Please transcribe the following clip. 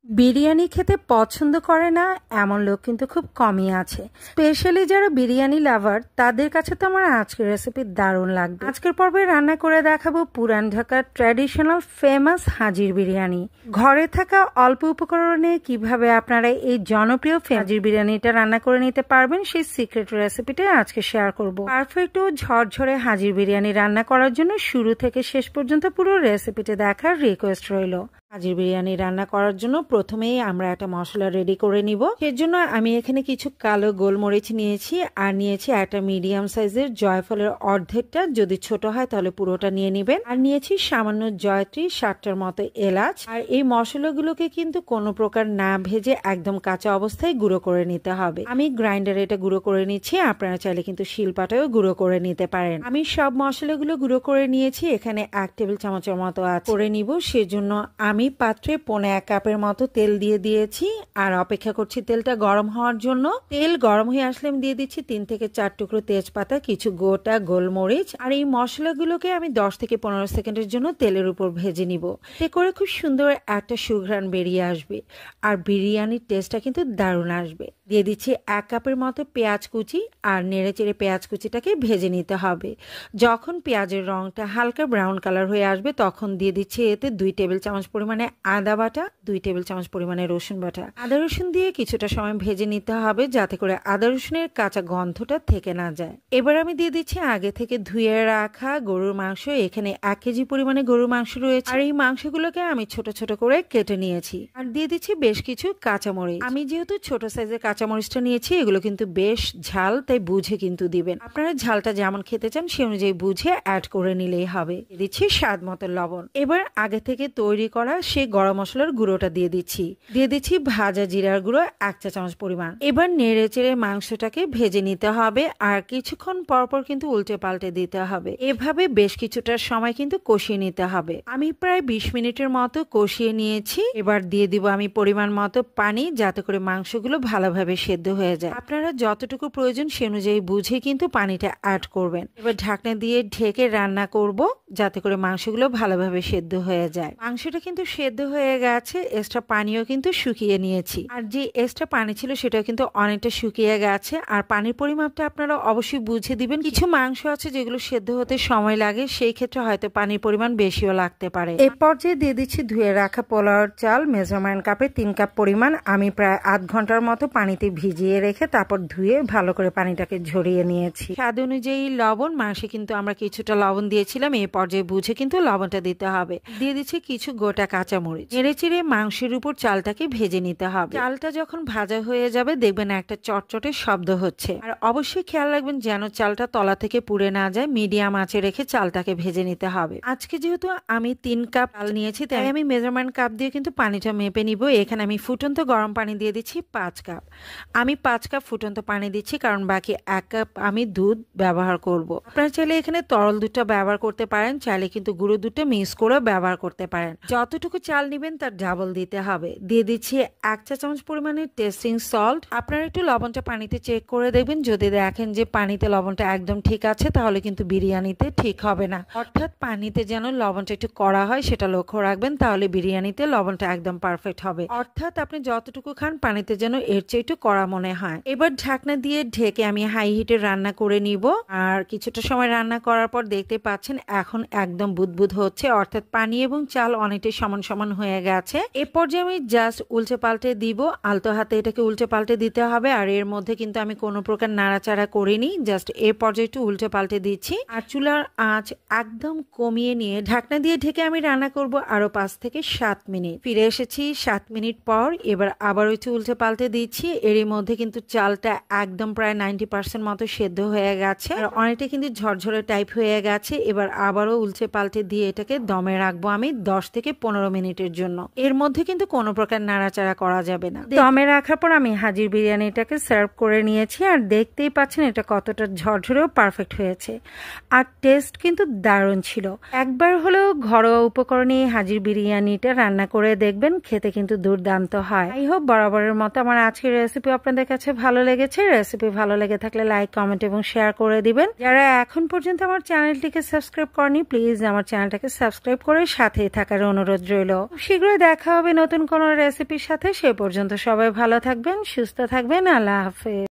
বিরিয়ানি খেতে পছন্দ করে না এমন লোক কিন্তু খুব কমই আছে। স্পেশালি যারা বিরিয়ানি লাভার তাদের কাছে তো আমার আজকের রেসিপি দারুণ লাগবে। আজকের পর্বে রান্না করে দেখাবো পুরান ঢাকার ট্র্যাডিশনাল ফেমাস হাজির বিরিয়ানি। ঘরে থাকা অল্প উপকরণে কিভাবে আপনারা এই জনপ্রিয় হাজির বিরিয়ানিটা রান্না করে নিতে পারবেন সেই সিক্রেট রেসিপিটা আজকে শেয়ার করব। পারফেক্ট ও ঝরঝরে হাজির বিরিয়ানি রান্না করার জন্য শুরু থেকে শেষ পর্যন্ত পুরো রেসিপিটা দেখার রিকোয়েস্ট রইল। হাজির বিরিয়ানি রান্না করার জন্য প্রথমেই আমরা একটা মশলা রেডি করে নিব। সেজন্য আমি এখানে কিছু কালো গোলমরিচ নিয়েছি আর নিয়েছি একটা মিডিয়াম সাইজের জয়ফলের অর্ধেকটা, যদি ছোট হয় তাহলে পুরোটা নিয়ে নেবেন। আর নিয়েছি সামান্য জয়ত্রী, 7টার মতো এলাচ। আর এই মশলাগুলোকে কিন্তু কোনো প্রকার না ভেজে একদম কাঁচা অবস্থায় গুঁড়ো করে নিতে হবে। আমি গ্রাইন্ডারে এটা গুঁড়ো করে নিচ্ছি, আপনারা চাইলে কিন্তু শিলপাটাও গুঁড়ো করে নিতে পারেন। আমি সব মশলাগুলো গুঁড়ো করে নিয়েছি, এখানে 1 টেবিল চামচের মতো করে নিব। সেজন্য আমি পাত্রে 1.25 কাপের মতো তেল দিয়ে দিয়েছি আর অপেক্ষা করছি তেলটা গরম হওয়ার জন্য। তেল গরম হয়ে আসলে আমি দিয়ে দিচ্ছি 3 থেকে 4 টুকরো তেজপাতা, কিছু গোটা গোলমরিচ। আর এই মশলাগুলোকে আমি 10 থেকে 15 সেকেন্ডের জন্য তেলের উপর ভেজে নিব। এতে করে খুব সুন্দর একটা সুঘ্রাণ বেরিয়ে আসবে আর বিরিয়ানির টেস্টটা কিন্তু দারুণ আসবে। দিয়ে দিচ্ছি 1 কাপের মতো পেঁয়াজ কুচি আর নেড়ে চেড়ে পেঁয়াজ কুচিটাকে ভেজে নিতে হবে। যখন পেঁয়াজের রংটা হালকা ব্রাউন কালার হয়ে আসবে তখন দিয়ে দিচ্ছি এতে 2 টেবিল চামচ পরিমাণে আদা বাটা, 2 টেবিল চামচ পরিমাণে রসুন বাটা। আদা রসুন দিয়ে কিছুটা সময় ভেজে নিতে হবে যাতে করে আদা রসুনের কাঁচা গন্ধটা থেকে না যায়। এবার আমি দিয়ে দিচ্ছি আগে থেকে ধুয়ে রাখা গরুর মাংস। এখানে 1 কেজি পরিমাণে গরুর মাংস রয়েছে আর এই মাংসগুলোকে আমি ছোট ছোট করে কেটে নিয়েছি। আর দিয়ে দিচ্ছি বেশ কিছু কাঁচামরিচ। আমি যেহেতু ছোট সাইজের কাঁচামরিচটা নিয়েছি, এগুলো কিন্তু বেশ ঝাল, তাই বুঝে কিন্তু দিবেন। আপনারা ঝালটা যেমন খেতে চান সে অনুযায়ী বুঝে অ্যাড করে নিলেই হবে। দিয়ে দিচ্ছি স্বাদ মতো লবণ। এবার আগে থেকে তৈরি করা সেই গরম মশলার গুঁড়োটা দিয়ে দিচ্ছি ভাজা জিরার গুঁড়ো 1 চা চামচ পরিমাণ। এবার নেড়ে চেড়ে মাংসটাকে ভেজে নিতে হবে আর কিছুক্ষণ পরপর কিন্তু উল্টে পাল্টে দিতে হবে। এভাবে বেশ কিছুটা সময় কিন্তু কষিয়ে নিতে হবে। আমি প্রায় 20 মিনিটের মতো কষিয়ে নিয়েছি। এবার দিয়ে দিব আমি পরিমাণ মতো পানি, যাতে করে মাংসগুলো ভালোভাবে সেদ্ধ হয়ে যায়। আপনারা যতটুকু প্রয়োজন সে অনুযায়ী বুঝে কিন্তু পানিটা অ্যাড করবেন। এবার ঢাকনা দিয়ে ঢেকে রান্না করব যাতে করে মাংসগুলো ভালোভাবে সেদ্ধ হয়ে যায়। মাংসটা কিন্তু সেদ্ধ হয়ে গেছে, এক্সট্রা পানিও কিন্তু শুকিয়ে নিয়েছি। আর যে এক্সট্রা পানি ছিল সেটাও কিন্তু অনেকটা শুকিয়ে গেছে। আর পানির পরিমাপটা আপনারা অবশ্যই বুঝে দিবেন। কিছু মাংস আছে যেগুলো সেদ্ধ হতে সময় লাগে, সেই ক্ষেত্রে হয়তো পানির পরিমাণ বেশিও লাগতে পারে। এই পর্যায়ে দিয়ে দিচ্ছি ধুয়ে রাখা পোলাওর চাল মেজারমেন্ট কাপে 3 কাপ পরিমাণ। আমি প্রায় আধ ঘন্টার মতো পানিতে ভিজিয়ে রেখে তারপর ধুয়ে ভালো করে পানিটাকে ঝরিয়ে নিয়েছি। স্বাদ অনুযায়ী লবণ, মাংসে কিন্তু আমরা কিছুটা লবণ দিয়েছিলাম, এই পর্যায়ে বুঝে কিন্তু লবণটা দিতে হবে। দিয়ে দিচ্ছি কিছু গোটা কাঁচামরিচ। নেড়ে চেড়ে মাংসের উপর চালটাকে ভেজে নিতে হবে। চালটা যখন ভাজা হয়ে যাবে দেখবেন একটা চটচটে শব্দ হচ্ছে। আর অবশ্যই খেয়াল রাখবেন যেন চালটা তলা থেকে পুড়ে না যায়। মিডিয়াম আঁচে রেখে চালটাকে ভেজে নিতে হবে। আজকে যেহেতু আমি 3 কাপ চাল নিয়েছি তাই আমি মেজারমেন্ট কাপ দিয়ে কিন্তু পানিটা মেপে নিব। এখানে আমি ফুটন্ত গরম পানি দিয়ে দিচ্ছি 5 কাপ। আমি 5 কাপ ফুটন্ত পানি দিচ্ছি কারণ বাকি 1 কাপ আমি দুধ ব্যবহার করব। আপনারা চাইলে এখানে তরল দুধটা ব্যবহার করতে পারেন, চাইলে কিন্তু গুঁড়ো দুধটা মিক্স করে ব্যবহার করতে পারেন। যতটুকু চাল নেবেন তার ডাবল দিতে হবে। দিয়ে দিচ্ছি 1 চা চামচ পরিমাণে টেস্টিং সল্ট। আপনারা একটু লবণটা পানিতে চেক করে দেখবেন, যদি দেখেন যে পানিতে লবণটা একদম ঠিক আছে তাহলে কিন্তু বিরিয়ানিতে ঠিক হবে না। অর্থাৎ পানিতে যেন লবণটা একটু কড়া হয় সেটা লক্ষ্য রাখবেন, তাহলে বিরিয়ানিতে লবণটা একদম পারফেক্ট হবে। অর্থাৎ আপনি যতটুকু খান পানিতে যেন এর চেয়ে একটু কড়া মনে হয়। এবার ঢাকনা দিয়ে ঢেকে আমি হাই হিটে রান্না করে নিব। আর কিছুটা সময় রান্না করার পর দেখতে পাচ্ছেন এখন একদম বুদবুদ হচ্ছে, অর্থাৎ পানি এবং চাল অনেকটাই সমান সমান হয়ে গেছে। এ পর্যায়ে আমি জাস্ট উল্টে পাল্টে দিব, আলতো হাতে এটাকে উল্টে পাল্টে দিতে হবে। আর এর মধ্যে কিন্তু আমি কোনো প্রকার নাড়াচাড়া করিনি, জাস্ট এ পর্যায়ে একটু উল্টে পাল্টে দিচ্ছি। আর চুলার আঁচ একদম কমিয়ে নিয়ে ঢাকনা দিয়ে ঢেকে আমি রান্না করব আরো 5 থেকে 7 মিনিট। ফিরে এসেছি 7 মিনিট পর। এবার আবার একটু উল্টে পাল্টে দিচ্ছি। এরই মধ্যে কিন্তু চালটা একদম প্রায় 90% মতো সেদ্ধ হয়ে গেছে আর অনেকটা কিন্তু ঝরঝরে টাইপ হয়ে গেছে। এবার আবারও উল্টে পাল্টে দিয়ে এটাকে দমে রাখবো আমি 10 থেকে 15 মিনিটের জন্য। এর মধ্যে কিন্তু কোনো প্রকার নাড়াচাড়া করা যাবে না। দমে রাখার পর আমি হাজির বিরিয়ানিটাকে সার্ভ করে নিয়েছি আর দেখতেই পাচ্ছেন এটা কতটা ঝরঝরেও পারফেক্ট হয়েছে আর টেস্ট কিন্তু দারুণ ছিল। একবার হলেও ঘরোয়া উপকরণে হাজির বিরিয়ানিটা রান্না করে দেখবেন, খেতে কিন্তু দুর্দান্ত হয়। আই হোপ বরাবরের মতো আমার আজকের রেসিপি আপনাদের কাছে ভালো লেগেছে। রেসিপি ভালো লেগে থাকলে লাইক, কমেন্ট এবং শেয়ার করে দিবেন। যারা এখন পর্যন্ত আমার চ্যানেলটিকে সাবস্ক্রাইব করেনি প্লিজ আমার চ্যানেলটাকে সাবস্ক্রাইব করে সাথেই থাকার অনুরোধ রইল। শীঘ্রই দেখা হবে নতুন কোনো রেসিপির সাথে। সে পর্যন্ত সবাই ভালো থাকবেন, সুস্থ থাকবেন। আল্লাহ হাফেজ।